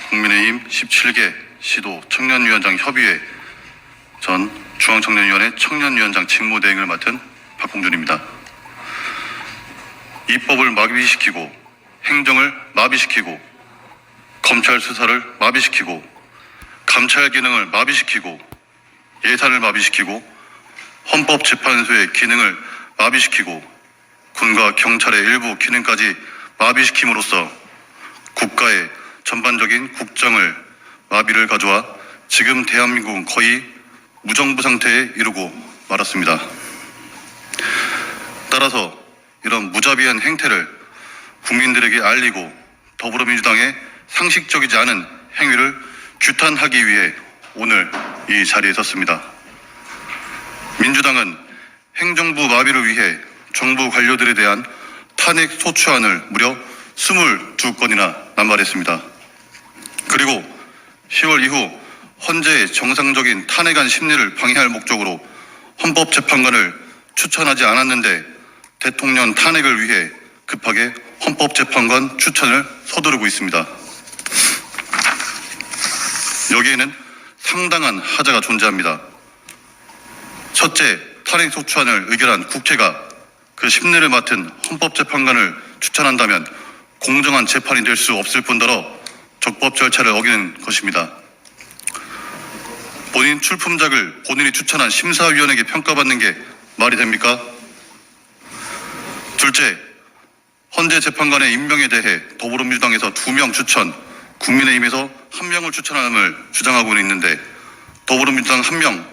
국민의힘 17개 시도 청년위원장 협의회 전 중앙청년위원회 청년위원장 직무대행을 맡은 박홍준입니다. 입법을 마비시키고 행정을 마비시키고 검찰 수사를 마비시키고 감찰 기능을 마비시키고 예산을 마비시키고 헌법재판소의 기능을 마비시키고 군과 경찰의 일부 기능까지 마비시킴으로써 국가의 전반적인 국정을 마비를 가져와 지금 대한민국은 거의 무정부 상태에 이르고 말았습니다. 따라서 이런 무자비한 행태를 국민들에게 알리고 더불어민주당의 상식적이지 않은 행위를 규탄하기 위해 오늘 이 자리에 섰습니다. 민주당은 행정부 마비를 위해 정부 관료들에 대한 탄핵 소추안을 무려 22건이나 남발했습니다. 그리고 10월 이후 헌재의 정상적인 탄핵안 심리를 방해할 목적으로 헌법재판관을 추천하지 않았는데 대통령 탄핵을 위해 급하게 헌법재판관 추천을 서두르고 있습니다. 여기에는 상당한 하자가 존재합니다. 첫째, 탄핵 소추안을 의결한 국회가 그 심리를 맡은 헌법재판관을 추천한다면 공정한 재판이 될 수 없을 뿐더러 적법 절차를 어기는 것입니다. 본인 출품작을 본인이 추천한 심사위원에게 평가받는 게 말이 됩니까? 둘째, 헌재 재판관의 임명에 대해 더불어민주당에서 2명 추천, 국민의힘에서 1명을 추천함을 주장하고 있는데 더불어민주당 1명,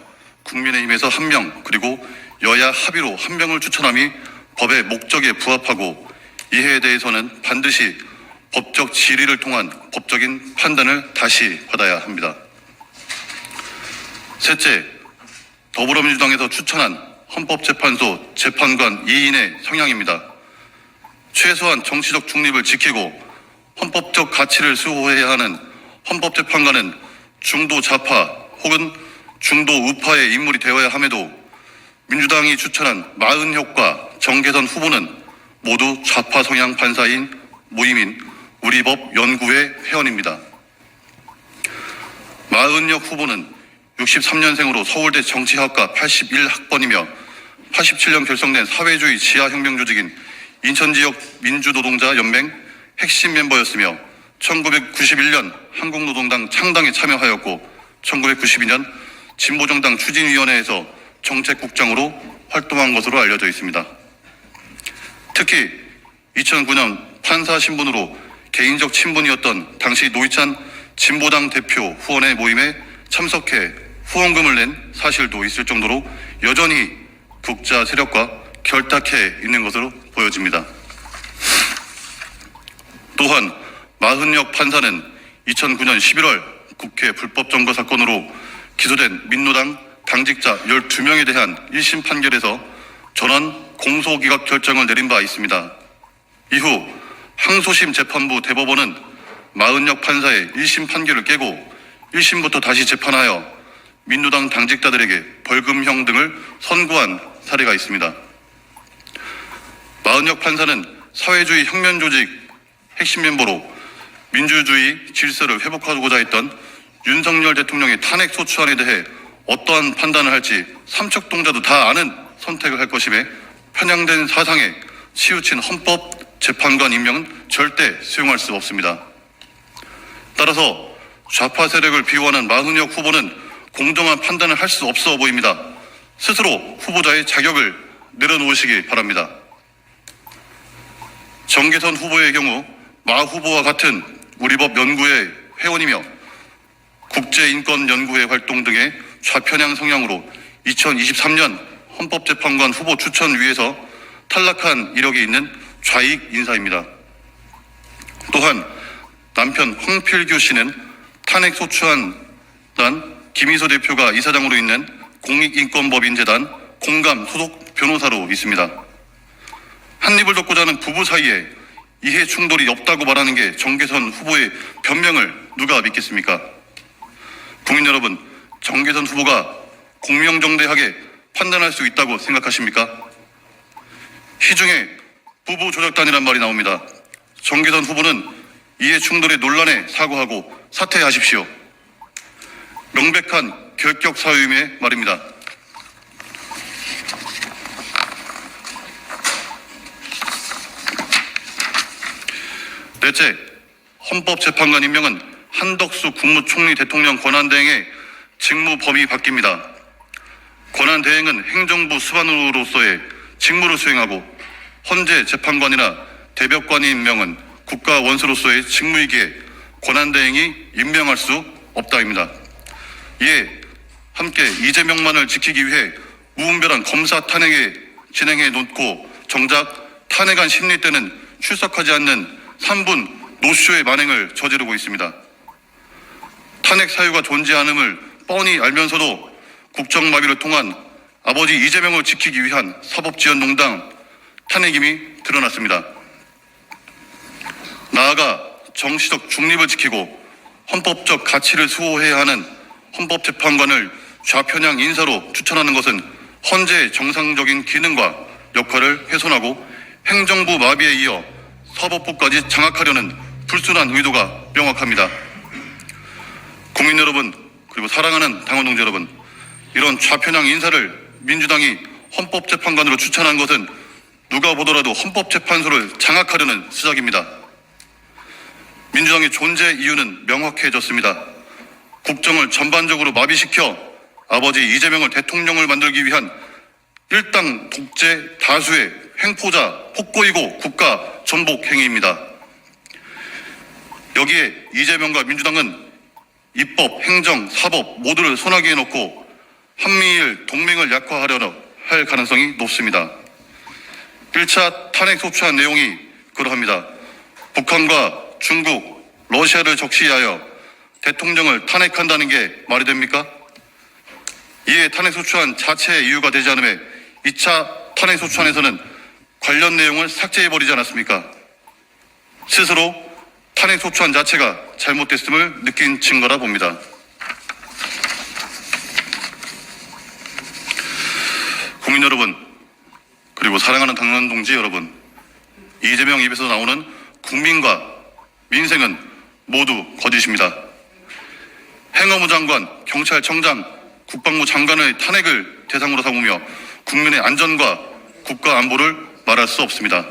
국민의힘에서 1명, 그리고 여야 합의로 1명을 추천함이 법의 목적에 부합하고 이해에 대해서는 반드시 법적 질의를 통한 법적인 판단을 다시 받아야 합니다. 셋째, 더불어민주당에서 추천한 헌법재판소 재판관 2인의 성향입니다. 최소한 정치적 중립을 지키고 헌법적 가치를 수호해야 하는 헌법재판관은 중도 좌파 혹은 중도 우파의 인물이 되어야 함에도 민주당이 추천한 마은혁과 정계선 후보는 모두 좌파 성향 판사인 모임인 우리법 연구회 회원입니다. 마은혁 후보는 63년생으로 서울대 정치학과 81학번이며 87년 결성된 사회주의 지하혁명 조직인 인천지역 민주노동자연맹 핵심 멤버였으며 1991년 한국노동당 창당에 참여하였고 1992년 진보정당 추진위원회에서 정책국장으로 활동한 것으로 알려져 있습니다. 특히 2009년 판사 신분으로 개인적 친분이었던 당시 노회찬 진보당 대표 후원의 모임에 참석해 후원금을 낸 사실도 있을 정도로 여전히 극자 세력과 결탁해 있는 것으로 보여집니다. 또한 마은혁 판사는 2009년 11월 국회 불법 점거 사건으로 기소된 민노당 당직자 12명에 대한 1심 판결에서 전원 공소기각 결정을 내린 바 있습니다. 이후 항소심 재판부 대법원은 마은혁 판사의 1심 판결을 깨고 1심부터 다시 재판하여 민노당 당직자들에게 벌금형 등을 선고한 사례가 있습니다. 마은혁 판사는 사회주의 혁명조직 핵심 멤버로 민주주의 질서를 회복하고자 했던 윤석열 대통령의 탄핵 소추안에 대해 어떠한 판단을 할지 삼척동자도 다 아는 선택을 할 것임에 편향된 사상에 치우친 헌법재판관 임명은 절대 수용할 수 없습니다. 따라서 좌파 세력을 비호하는 마은혁 후보는 공정한 판단을 할 수 없어 보입니다. 스스로 후보자의 자격을 내려놓으시기 바랍니다. 정계선 후보의 경우 마 후보와 같은 우리법 연구회 회원이며 국제인권연구회 활동 등의 좌편향 성향으로 2023년 헌법재판관 후보 추천위에서 탈락한 이력이 있는 좌익 인사입니다. 또한 남편 황필규 씨는 탄핵 소추안단 김희소 대표가 이사장으로 있는 공익인권법인재단 공감 소속 변호사로 있습니다. 한입을 덮고자 하는 부부 사이에 이해 충돌이 없다고 말하는 게 정계선 후보의 변명을 누가 믿겠습니까? 국민 여러분, 정계선 후보가 공명정대하게 판단할 수 있다고 생각하십니까? 시중에 부부 조작단이란 말이 나옵니다. 정계선 후보는 이해 충돌의 논란에 사과하고 사퇴하십시오. 명백한 결격 사유임의 말입니다. 넷째, 헌법재판관 임명은 한덕수 국무총리 대통령 권한대행의 직무 범위 바뀝니다. 권한대행은 행정부 수반으로서의 직무를 수행하고 헌재 재판관이나 대법관의 임명은 국가 원수로서의 직무이기에 권한대행이 임명할 수 없다입니다. 이에 함께 이재명만을 지키기 위해 무분별한 검사 탄핵에 진행해 놓고 정작 탄핵안 심리 때는 출석하지 않는 3분 노쇼의 만행을 저지르고 있습니다. 탄핵 사유가 존재하는을 뻔히 알면서도 국정마비를 통한 아버지 이재명을 지키기 위한 사법지원농단 탄핵임이 드러났습니다. 나아가 정치적 중립을 지키고 헌법적 가치를 수호해야 하는 헌법재판관을 좌편향 인사로 추천하는 것은 헌재의 정상적인 기능과 역할을 훼손하고 행정부 마비에 이어 사법부까지 장악하려는 불순한 의도가 명확합니다. 국민 여러분, 그리고 사랑하는 당원 동지 여러분, 이런 좌편향 인사를 민주당이 헌법재판관으로 추천한 것은 누가 보더라도 헌법재판소를 장악하려는 수작입니다. 민주당의 존재 이유는 명확해졌습니다. 국정을 전반적으로 마비시켜 아버지 이재명을 대통령을 만들기 위한 일당 독재 다수의 횡포자 폭거이고 국가 전복 행위입니다. 여기에 이재명과 민주당은 입법, 행정, 사법 모두를 손아귀에 넣고 한미일 동맹을 약화하려는 할 가능성이 높습니다. 1차 탄핵 소추안 내용이 그러합니다. 북한과 중국, 러시아를 적시하여 대통령을 탄핵한다는 게 말이 됩니까? 이에 탄핵 소추안 자체의 이유가 되지 않음에 2차 탄핵 소추안에서는 관련 내용을 삭제해버리지 않았습니까? 스스로 탄핵 소추안 자체가 잘못됐음을 느낀 증거라 봅니다. 국민 여러분, 그리고 사랑하는 당원 동지 여러분, 이재명 입에서 나오는 국민과 민생은 모두 거짓입니다. 행안부 장관, 경찰청장, 국방부 장관의 탄핵을 대상으로 삼으며 국민의 안전과 국가 안보를 말할 수 없습니다.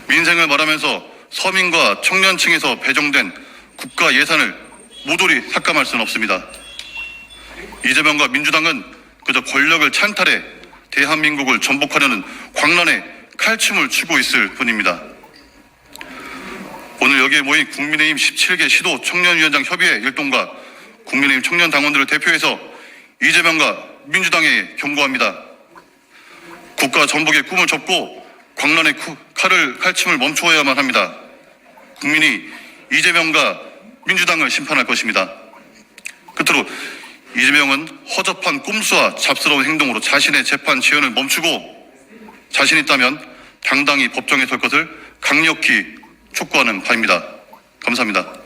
민생을 말하면서 서민과 청년층에서 배정된 국가 예산을 모조리 삭감할 수는 없습니다. 이재명과 민주당은 그저 권력을 찬탈해 대한민국을 전복하려는 광란의 칼춤을 추고 있을 뿐입니다. 오늘 여기에 모인 국민의힘 17개 시도 청년위원장 협의회 일동과 국민의힘 청년 당원들을 대표해서 이재명과 민주당에 경고합니다. 국가 전복의 꿈을 접고 광란의 칼춤을 멈추어야만 합니다. 국민이 이재명과 민주당을 심판할 것입니다. 끝으로 이재명은 허접한 꼼수와 잡스러운 행동으로 자신의 재판 지연을 멈추고 자신 있다면 당당히 법정에 설 것을 강력히 촉구하는 바입니다. 감사합니다.